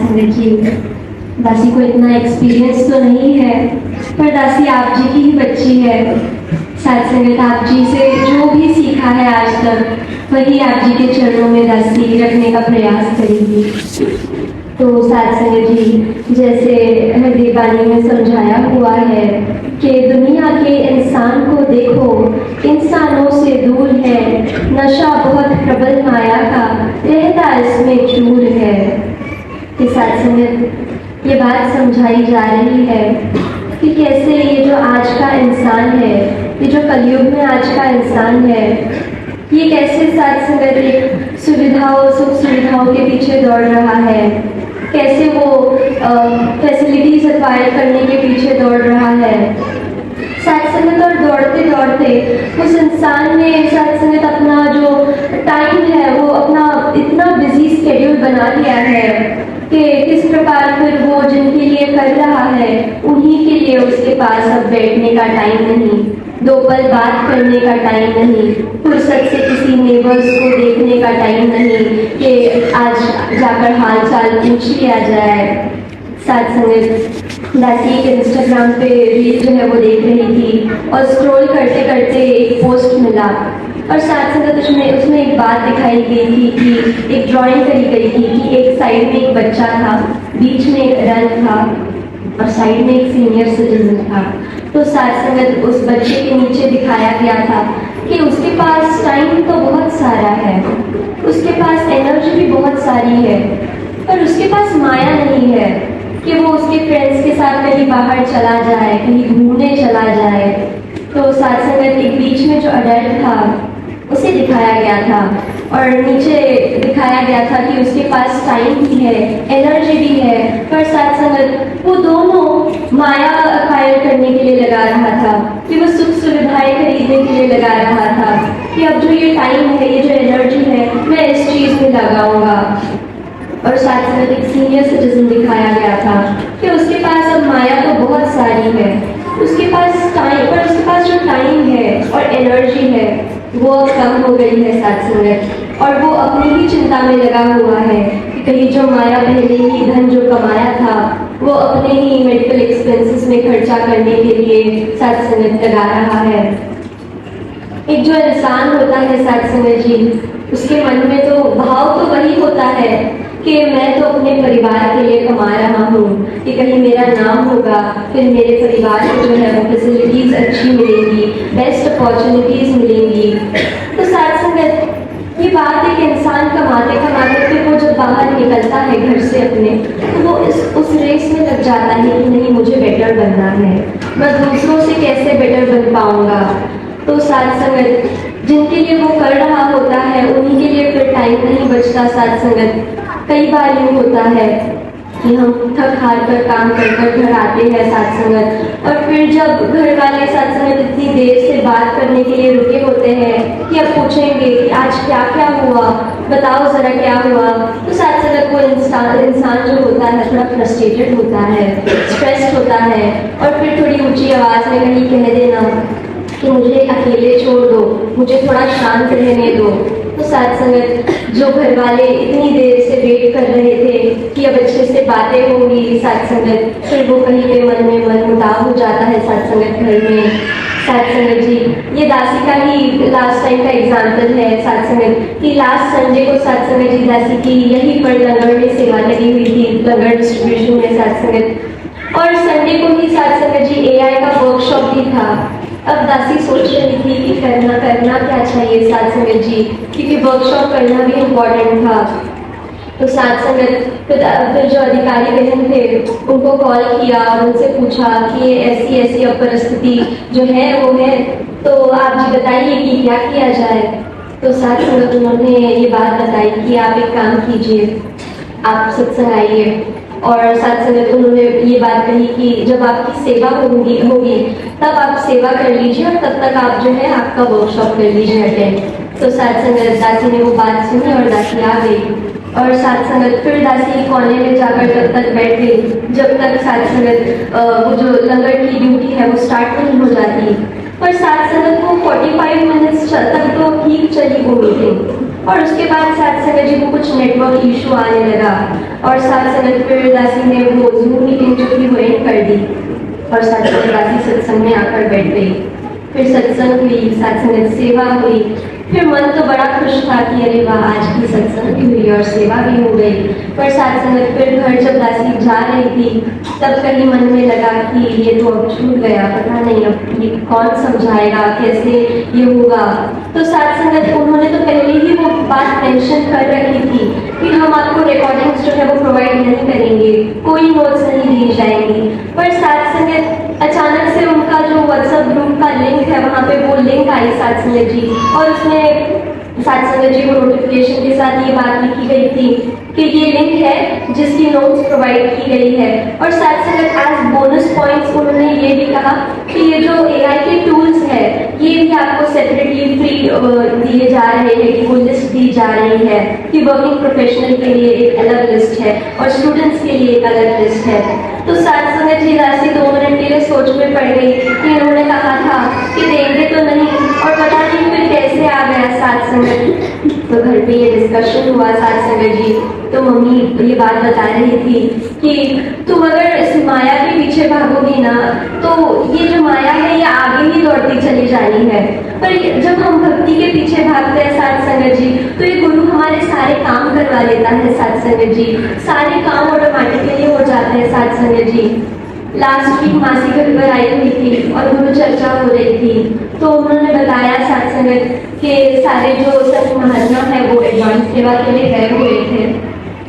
संगत जी, दासी को इतना एक्सपीरियंस तो नहीं है, पर दासी आप जी की ही बच्ची है। साथ संगत आप जी से जो भी सीखा है आज तक, वही आप जी के चरणों में दासी रखने का प्रयास करेगी। तो साथ संगत जी, जैसे हृदय बानी में समझाया हुआ है कि दुनिया के इंसान को देखो, इंसानों से दूर है, नशा बहुत प्रबल माया का, रहता इसमें चूर है। कि साथ संगत ये बात समझाई जा रही है कि कैसे ये जो आज का इंसान है, ये जो कलयुग में आज का इंसान है, ये कैसे साथ संगत एक सुविधाओं सुख सुविधाओं के पीछे दौड़ रहा है, कैसे वो फैसिलिटीज एक्वायर करने के पीछे दौड़ रहा है। साथ संगत और दौड़ते दौड़ते उस इंसान ने साथ संगत अपना जो टाइम है वो अपना इतना बिजी स्केड्यूल बना लिया है कि किस प्रकार फिर वो जिनके लिए कर रहा है उन्हीं के लिए उसके पास अब बैठने का टाइम नहीं, दो पल बात करने का टाइम नहीं, फुर्सत से किसी नेबर्स को देखने का टाइम नहीं कि आज जाकर हाल चाल पूछ लिया जाए। साथ संगत दासी एक इंस्टाग्राम पे रील जो है वो देख रही थी और स्क्रॉल करते करते एक पोस्ट मिला और साथ संगत उसमें एक बात दिखाई गई थी कि एक ड्राइंग करी गई थी कि एक साइड में एक बच्चा था, बीच में एक रन था और साइड में एक सीनियर सिटीजन था। तो साथ संगत उस बच्चे के नीचे दिखाया गया था कि उसके पास टाइम तो बहुत सारा है, उसके पास एनर्जी भी बहुत सारी है, पर उसके पास माया नहीं है कि वो उसके फ्रेंड्स के साथ कहीं बाहर चला जाए, कहीं घूमने चला जाए। तो साथ संगत एक बीच में जो अडल्ट था उसे दिखाया गया था और नीचे दिखाया गया था कि उसके पास टाइम भी है, एनर्जी भी है, पर साथ संगत वो दोनों माया अक्वायर करने के लिए लगा रहा था, कि वो सुख सुविधाएं खरीदने के लिए लगा रहा था कि अब जो ये टाइम है, ये जो एनर्जी है, मैं इस चीज में लगाऊंगा। और साथ संगत एक सीनियर सिटीजन दिखाया गया था कि उसके पास अब माया तो बहुत सारी है, उसके पास टाइम, पर उसके पास जो टाइम है और एनर्जी है वो कम हो गई है साथ संगत, और वो अपनी ही चिंता में लगा हुआ है कि कहीं जो माया पहले ही धन जो कमाया था वो अपने ही मेडिकल एक्सपेंसेस में खर्चा करने के लिए साथ संगत लगा रहा है। एक जो इंसान होता है साथ संगत जी, उसके मन में तो भाव तो वही होता है कि मैं तो अपने परिवार के लिए कमा रहा हूँ, कि कहीं मेरा नाम होगा, फिर मेरे परिवार को जो है वो फैसिलिटीज अच्छी मिलेंगी, बेस्ट अपॉर्चुनिटीज मिलेंगी। तो साथ संगत ये बात है कि इंसान कमाते कमाते फिर वो जब बाहर निकलता है घर से अपने, तो वो उस रेस में लग जाता है कि नहीं मुझे बेटर बनना है, मैं दूसरों से कैसे बेटर बन पाऊंगा। तो साथ संगत जिनके लिए वो कर रहा होता है उन्हीं के लिए फिर टाइम नहीं बचता। साथ संगत कई बार यूँ होता है कि हम थक हार कर काम कर कर घर आते हैं साथ संगत, और फिर जब घर वाले साथ संगत इतनी देर से बात करने के लिए रुके होते हैं कि अब पूछेंगे कि आज क्या क्या हुआ, बताओ जरा क्या हुआ, तो साथ संगत वो इंसान जो होता है थोड़ा फ्रस्ट्रेटेड होता है, स्ट्रेस्ड होता है, और फिर थोड़ी ऊंची आवाज़ में कहीं कह देना कि मुझे अकेले छोड़ दो, मुझे थोड़ा शांत रहने दो। तो साथ संगत जो घर वाले इतनी देर से वेट कर रहे थे कि अब अच्छे से बातें होंगी साथ संगत, फिर वो कहीं पे मन में मन मुटाव हो जाता है साथ संगत घर में। साथ संगत जी ये दासी का ही लास्ट टाइम का एग्जाम्पल है साथ संगत कि लास्ट संडे को साथ संगत जी दासी की यहीं पर लंगर में सेवा लगी हुई थी, लंगर डिस्ट्रीब्यूशन में साथ संगत, और संडे को ही साथ संगत जी AI का वर्कशॉप भी था। अब दासी सोच रही थी कि करना क्या चाहिए साथ संगत जी, क्योंकि वर्कशॉप करना भी इम्पोर्टेंट था। तो साथ संगत फिर जो अधिकारी बहन थे उनको कॉल किया और उनसे पूछा कि ऐसी अब परिस्थिति जो है वो है, तो आप जी बताइए कि क्या किया जाए। तो साथ संगत उन्होंने ये बात बताई कि आप एक काम कीजिए, आप सत्संग आइए, और साथ संगत उन्होंने ये बात कही कि जब आपकी सेवा होगी तब आप सेवा कर लीजिए और तब तक आप जो है आपका वर्कशॉप कर लीजिए अटेंड। तो साथ संगत दासी ने वो बात सुनी और दासी आ गई, और साथ संगत फिर दासी कोने में जाकर तब तक बैठ गई जब तक साथ संगत वो जो लंगर की ड्यूटी है वो स्टार्ट नहीं हो जाती। पर साथ संगत वो 45 मिनट्स तक तो ठीक चली वो मीटिंग, और उसके बाद साथ संगत जी को कुछ नेटवर्क इशू आने लगा और साथ संगत फिर दासी ने वो जूम मीटिंग जो थी वो एंड कर दी और साथ संगत दासी सत्संग में आकर बैठ गई। फिर सत्संग हुई, साथ संगत सेवा हुई। फिर मन तो बड़ा खुश था कि अरे वाह, आज की सत्संग भी हुई और सेवा भी हो गई। पर साथ संगत फिर घर जब दासी जा रही थी तब कहीं मन में लगा कि ये तो अब छूट गया, पता नहीं अब ये कौन समझाएगा, कैसे ये होगा। तो साथ संगत उन्होंने तो पहले ही वो बात मेंशन कर रखी थी कि हम आपको रिकॉर्डिंग्स जो है वो प्रोवाइड नहीं करेंगे, कोई नोट्स नहीं दी जाएंगी। पर साथ संगत अचानक से उनका जो व्हाट्सएप ग्रुप का लिंक है वहाँ पे वो लिंक आई साथ संगत जी, और उसमें साथ संगत जी को नोटिफिकेशन के साथ ये बात लिखी गई थी कि ये लिंक है जिसकी नोट्स प्रोवाइड की गई है। और साथ संगत एज बोनस पॉइंट्स उन्होंने ये भी कहा कि ये जो AI के टूल्स है ये भी आपको सेपरेटली फ्री दिए जा रहे हैं, कि वो लिस्ट दी जा रही है कि वर्किंग प्रोफेशनल के लिए एक अलग लिस्ट है और स्टूडेंट्स के लिए एक अलग लिस्ट है। तो साथ संगत जी दासी 2 मिनट के लिए सोच में पड़ गई कि इन्होंने कहा था कि देंगे तो नहीं, और पता नहीं फिर कैसे आ गया साथ संगत। तो घर पे ये डिस्कशन हुआ साथ संगत जी, तो मम्मी ये बात बता रही थी कि तुम अगर इस माया के पीछे भागोगी ना तो ये जो माया है ये आगे ही दौड़ती चली जानी है। पर जब हम भक्ति के पीछे भागते हैं साथ संगत जी तो ये गुरु हमारे सारे काम करवा लेता है साथ संगत जी, सारे काम ऑटोमेटिकली हो जाते हैं साथ संगत जी। लास्ट वीक मासी घर पर आई हुई थी और गुरु चर्चा हो रही थी, तो उन्होंने बताया साथ संगत के सारे जो संत महात्मा है वो एडवांस सेवा के लिए गए हुए थे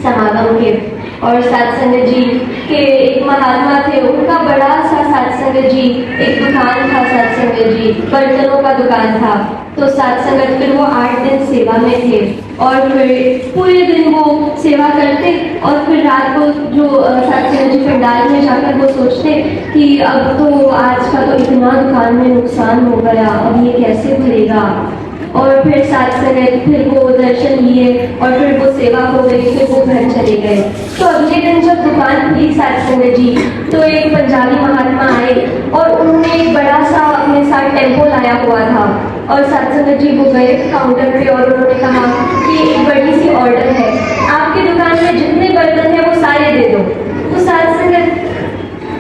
समागम के। और साथ संगत जी के एक महात्मा थे, उनका बड़ा सा साथ संगत जी एक दुकान था साथ संगत जी, बर्तनों का दुकान था। तो साथ संगत फिर वो 8 दिन सेवा में थे और फिर पूरे दिन वो सेवा करते और फिर रात को जो साथ संगत जी पंडाल में जाकर वो सोचते कि अब तो आज का तो इतना दुकान में नुकसान हो गया, अब ये कैसे भरेगा। और फिर साथ संगत फिर वो दर्शन लिए और फिर वो सेवा हो गई, फिर वो घर चले गए। तो अगले दिन जब दुकान खुली साथ संगत जी तो एक पंजाबी महात्मा आए और उन्होंने एक बड़ा सा अपने साथ टेम्पो लाया हुआ था और साथ संगत जी वो गए काउंटर पे और उन्होंने कहा कि एक बड़ी सी ऑर्डर है, आपकी दुकान में जितने बर्तन है वो सारे दे दो। तो साथ संगत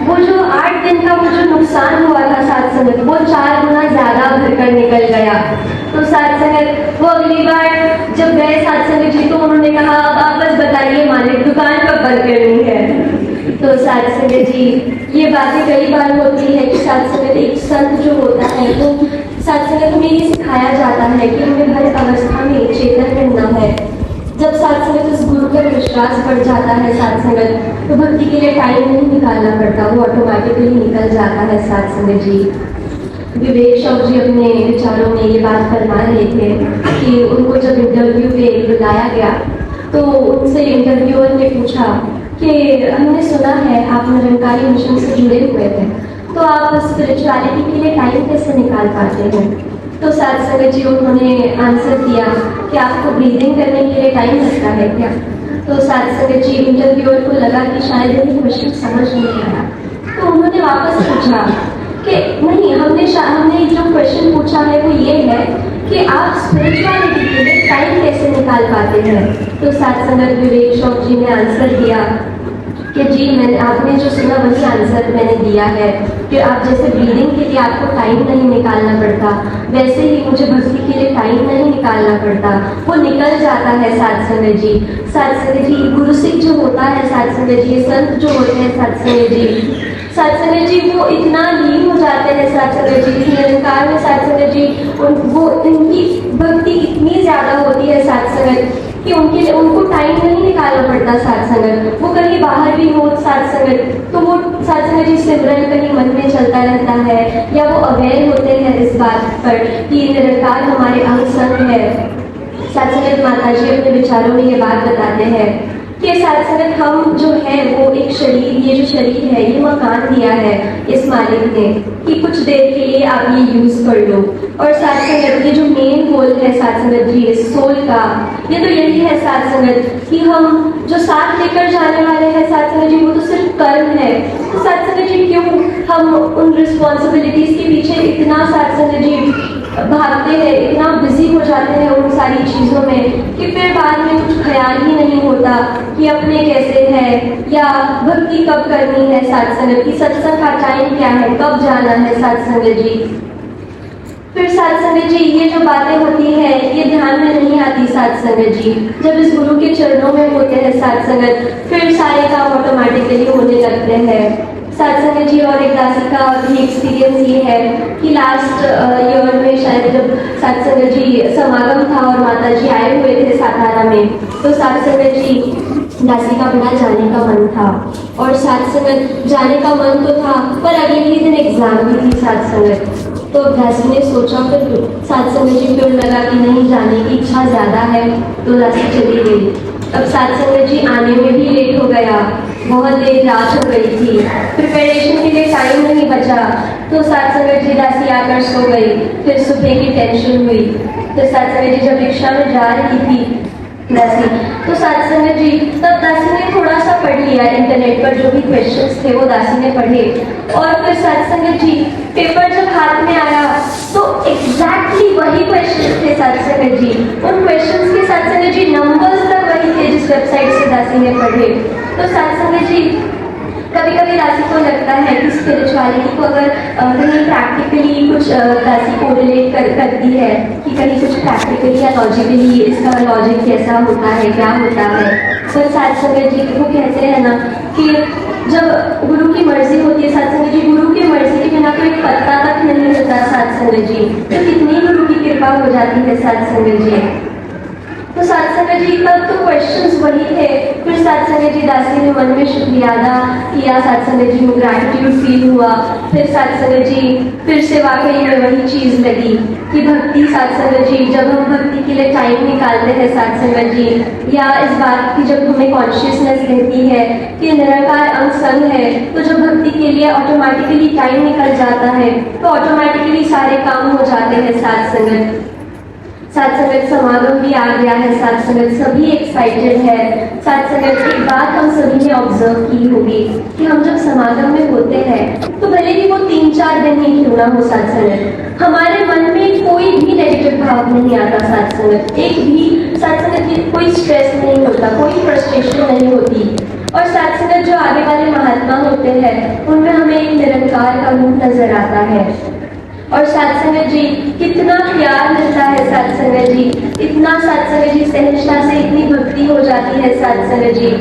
वो जो 8 दिन का वो जो नुकसान हुआ था साथ संगत वो 4 गुना ज्यादा भरकर निकल गया। तो साथ संगत वो अगली बार जब गए साथ संगत जी तो उन्होंने कहा अब आप बस बताइए मालिक दुकान कब बंद करनी है। तो साथ संगत जी ये बातें कई बार होती है कि साथ संगत एक संत जो होता है तो साथ संगत में ये सिखाया जाता है कि हमें हर अवस्था में चेतन रहना है। जब साथ संगत उस गुरु का विश्वास बढ़ जाता है साथ संगत तो भक्ति के लिए टाइम नहीं निकालना पड़ता, वो ऑटोमेटिकली निकल जाता है साथ संगत जी। विवेक शौक जी अपने विचारों में ये बात फरमा रहे थे कि उनको जब इंटरव्यू पे बुलाया गया तो उनसे इंटरव्यूअर ने पूछा कि हमने सुना है आप निरंकारी मिशन से जुड़े हुए थे, तो आप स्पिरिचुअलिटी के लिए टाइम कैसे निकाल पाते हैं। तो साथ संगत जी उन्होंने आंसर दिया कि आपको ब्रीदिंग करने के लिए टाइम लगता है क्या। तो साथ संगत जी इंटरव्यूअर को लगा कि शायद ये क्वेश्चन समझ नहीं आया, तो उन्होंने वापस पूछा कि नहीं, हमने जो क्वेश्चन पूछा है वो ये है कि आप स्पिरिचुअलिटी के लिए टाइम कैसे निकाल पाते हैं। तो साथ संगत विवेक शौक जी ने आंसर दिया कि जी आपने जो सुना वही आंसर मैंने दिया है कि आप जैसे ब्रीदिंग के लिए आपको टाइम नहीं निकालना पड़ता वैसे ही मुझे भक्ति के लिए टाइम नहीं निकालना पड़ता, वो निकल जाता है साथ संगत जी। साथ संगत जी गुरु सिख जो होता है साथ संगत जी, संत जो होते हैं साथ संगत जी, साथ संगत जी वो इतना लीन हो जाते हैं साथ संगत जी इस निरंकार में साथ संगत जी, वो इनकी भक्ति इतनी ज्यादा होती है साथ संगत कि उनको टाइम नहीं निकालना पड़ता साथ संगत। वो कहीं बाहर भी हो साथ संगत तो वो साथ संगत जी सिमरन कहीं मन में चलता रहता है या वो अवेयर होते हैं इस बात पर कि निरंकार हमारे अंग संग है। साथ संगत माता जी अपने विचारों में ये बात बताते हैं कि साथ संगत हम जो है वो एक शरीर, ये जो शरीर है ये मकान दिया है इस मालिक ने कि कुछ देर के लिए आप ये यूज कर लो। और साथ संगत ये जो मेन गोल है साथ संगत जी इस सोल का, ये तो यही है साथ संगत कि हम जो साथ लेकर जाने वाले हैं साथ संगत जी वो तो सिर्फ कर्म है। तो साथ संगत जी क्यों हम उन रिस्पॉन्सिबिलिटीज के पीछे इतना साथ संगत जी भागते हैं, इतना बिजी हो जाते हैं उन सारी चीज़ों में कि फिर बाद में कुछ ख्याल ही नहीं होता कि अपने कैसे है या भक्ति कब करनी है साथ संगत की, सत्संग का टाइम क्या है, कब जाना है साथ संगत जी। फिर साथ संगत जी ये जो बातें होती है ये ध्यान में नहीं आती साथ संगत जी। जब इस गुरु के चरणों में होते हैं साथ संगत, फिर सारे काम ऑटोमेटिकली होने लगते हैं साथ संगत जी। और एक दासी का भी एक्सपीरियंस ये है कि लास्ट ईयर में शायद जब साथ संगत जी समागम था और माता जी आए हुए थे सातारा में, तो साथ संगत जी दासी का बड़ा जाने का मन था और साथ संगत जाने का मन तो था, पर अगले ही दिन एग्जाम भी थी साथ संगत। तो दासी ने सोचा, फिर साथ संगत जी फिर लगा कि नहीं जाने की इच्छा ज्यादा है, तो दासी चली गई। अब साथ संगत जी आने में भी लेट हो गया, बहुत देर रात हो गई थी, प्रिपरेशन के लिए टाइम नहीं बचा, तो साथ संगत जी दासी आकर सो गई। फिर सुबह की टेंशन हुई, तो साथ संगत जी जब रिक्शा में जा रही थी दासी, तो साथ संगत जी तब दासी ने थोड़ा सा पढ़ लिया इंटरनेट पर, जो भी क्वेश्चंस थे वो दासी ने पढ़े। और फिर साथ संगत जी पेपर जब हाथ में आया तो एग्जैक्टली वही क्वेश्चंस थे साथ संगत जी, उन क्वेश्चंस के साथ संगत जी नंबर्स तक वही थे जिस वेबसाइट से दासी ने पढ़े। तो साथ संगत जी कभी कभी दासी को लगता है कि स्पिरिचुअलिटी को अगर कहीं प्रैक्टिकली कुछ दासी को रिलेट करती है कि कहीं कुछ प्रैक्टिकली या लॉजिकली इसका लॉजिक कैसा होता है, क्या होता है। तो साथ संगत जी वो कहते हैं ना कि जब गुरु की मर्जी होती है साथ संगत जी, गुरु की मर्जी के बिना तो एक पत्ता तक नहीं होता साथ संगत जी, तो कितनी गुरु की कृपा हो जाती है साथ संगत जी। तो साथ संगत जी तब तो क्वेश्चंस वही थे। फिर साथ संगत जी दासी ने मन में शुक्रिया अदा किया, साथ संगत जी को ग्रैटिट्यूड फील हुआ। फिर साथ संगत जी फिर से वाकई में वही चीज लगी कि भक्ति साथ संगत जी, जब हम भक्ति के लिए टाइम निकालते हैं साथ संगत जी, या इस बात की जब हमें कॉन्शियसनेस रहती है कि निरंकार अंग संग है, तो जब भक्ति के लिए ऑटोमेटिकली टाइम निकल जाता है तो ऑटोमेटिकली सारे काम हो जाते हैं साथ संगत। साथ संगत समागम भी आ गया है साथ संगत, सभी एक्साइटेड है साथ संगत। एक बात हम सभी ने ऑब्जर्व की होगी कि हम जब समागम में होते हैं तो भले ही वो 3-4 दिन ही क्यों ना हो साथ संगत, हमारे मन में कोई भी नेगेटिव भाव नहीं आता साथ संगत, एक भी साथ संगत कोई स्ट्रेस नहीं होता, कोई फ्रस्ट्रेशन नहीं होती। और साथ संगत जो आगे वाले महात्मा होते हैं उनमें हमें एक निरंकार का रूप नजर आता है। और साथ संगत जी कितना प्यार मिलता है साथ संगत जी, इतना साथ संगत जी सहजता से इतनी भक्ति हो जाती है साथ संगत जी।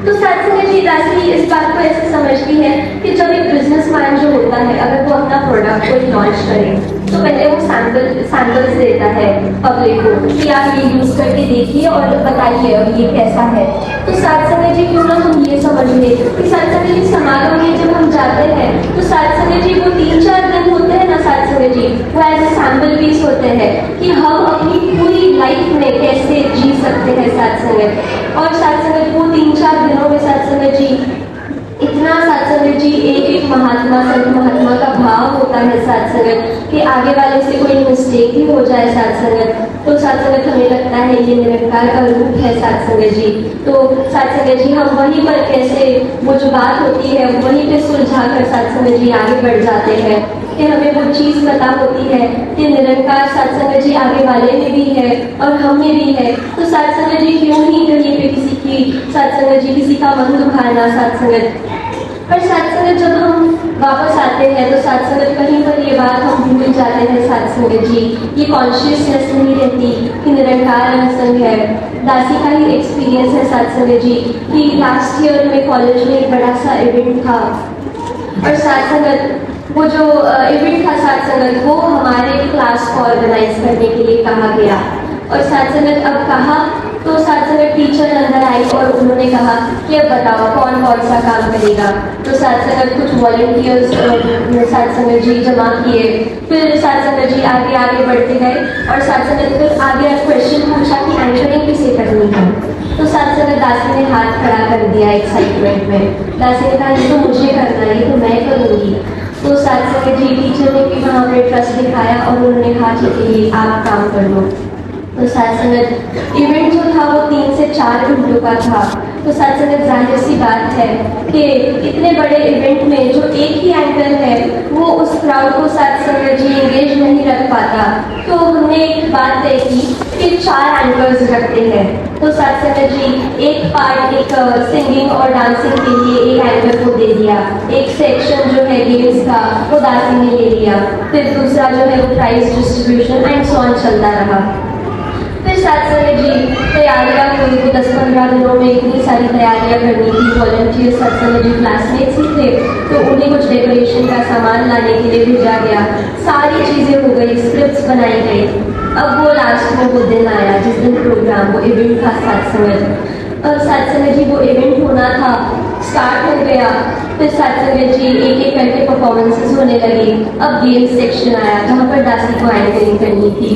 तो साथ संगत जी दासी इस बात को ऐसे समझती है कि जब एक बिजनेसमैन जो होता है अगर वो अपना प्रोडक्ट कोई लॉन्च करे तो पहले वो सैंपल्स देता है पब्लिक को कि आप ये यूज करके देखिए और बताइए अब ये कैसा है। तो साथ संगत जी क्यों ना हम ये समझ लें कि साथ संगत जी समागम में जब हम जाते हैं तो साथ संगत जी वो 3-4 दिन होते हैं ना साथ संगत जी, वो एज ए सैंपल पीस होते हैं कि हम अपनी पूरी लाइफ में कैसे जी सकते हैं साथ संगत। और साथ संगत वो 3-4 दिनों में साथ संगत जी इतना साथ संगत जी एक महात्मा संत महात्मा का भाव होता है साथ संगत कि आगे वाले से कोई मिस्टेक ही हो जाए साथ संगत तो साथ संगत हमें लगता है ये निरंकार का रूप है साथ संगत जी। तो साथ संगत जी हम वहीं पर कैसे वो जो बात होती है वहीं पे सुलझा कर साथ संगत जी आगे बढ़ जाते हैं कि हमें वो चीज पता होती है कि निरंकार साथ संगत जी आगे वाले में भी है और हम में भी है। तो साथ संगत जी क्यों ही कहीं पे किसी की साथ संगत जी किसी का मन दुखाना साथ संगत। पर साथ संगत जब हम वापस आते हैं तो साथ संगत कहीं पर ये बात हम भूल जाते हैं साथ संगत जी, ये कॉन्शियसनेस नहीं रहती कि निरंकार संग है। दासी का ही एक्सपीरियंस है साथ संगत जी कि लास्ट ईयर में कॉलेज में एक बड़ा सा इवेंट था और साथ संगत वो जो इवेंट था साथ संगत वो हमारे क्लास को ऑर्गेनाइज करने के लिए कहा गया। और साथ संगत अब कहा तो साथ संगत टीचर अंदर आई और उन्होंने कहा कि अब बताओ कौन कौन सा काम करेगा। तो साथ संगत कुछ वॉलंटियर्स साथ संगत जी जमा किए, फिर साथ संगत जी आगे आगे बढ़ते गए और साथ संगत फिर आगे क्वेश्चन पूछा कि एंकरिंग किसे करनी है। तो साथ संगत दासी ने हाथ खड़ा कर दिया एक्साइटमेंट में, दासी ने कहा ये तो मुझे करना है, ये तो मैं करूँगी। तो साथ संगत जी टीचर ने भी वहाँ पर ट्रस्ट दिखाया और उन्होंने कहा ठीक है आप काम कर लो। तो साथ संगत इवेंट जो था वो 3 से 4 घंटों का था। तो सत्संग जाहिर सी बात है कि इतने बड़े इवेंट में जो एक ही एंकर है वो उस क्राउड को सत्संग जी एंगेज नहीं रख पाता। तो हमने एक बात तय की कि 4 एंकर्स रखते हैं। तो सत्संग जी एक पार्ट एक सिंगिंग और डांसिंग के लिए एक एंकर को दे दिया, एक सेक्शन जो है गेम्स का वो दासी ने ले लिया, फिर दूसरा जो है वो prize distribution and so on चलता रहा। फिर सत्संग जी तैयारियां हुई तो 10-15 दिनों में इतनी सारी तैयारियां करनी थी। वॉलंटियर सत्संग जी क्लासमेट्स ही थे तो उन्हें कुछ डेकोरेशन का सामान लाने के लिए भेजा गया। सारी चीज़ें हो गई, स्क्रिप्ट्स बनाई गई। अब वो लास्ट में वो दिन आया जिस दिन प्रोग्राम वो इवेंट था सत्संग। अब सत्संग जी वो इवेंट होना था, स्टार्ट हो गया। फिर सत्संग जी एक एक करके परफॉर्मेंसेस होने लगी। अब गेम सेक्शन आया जहाँ पर दासी को एंकरिंग करनी थी।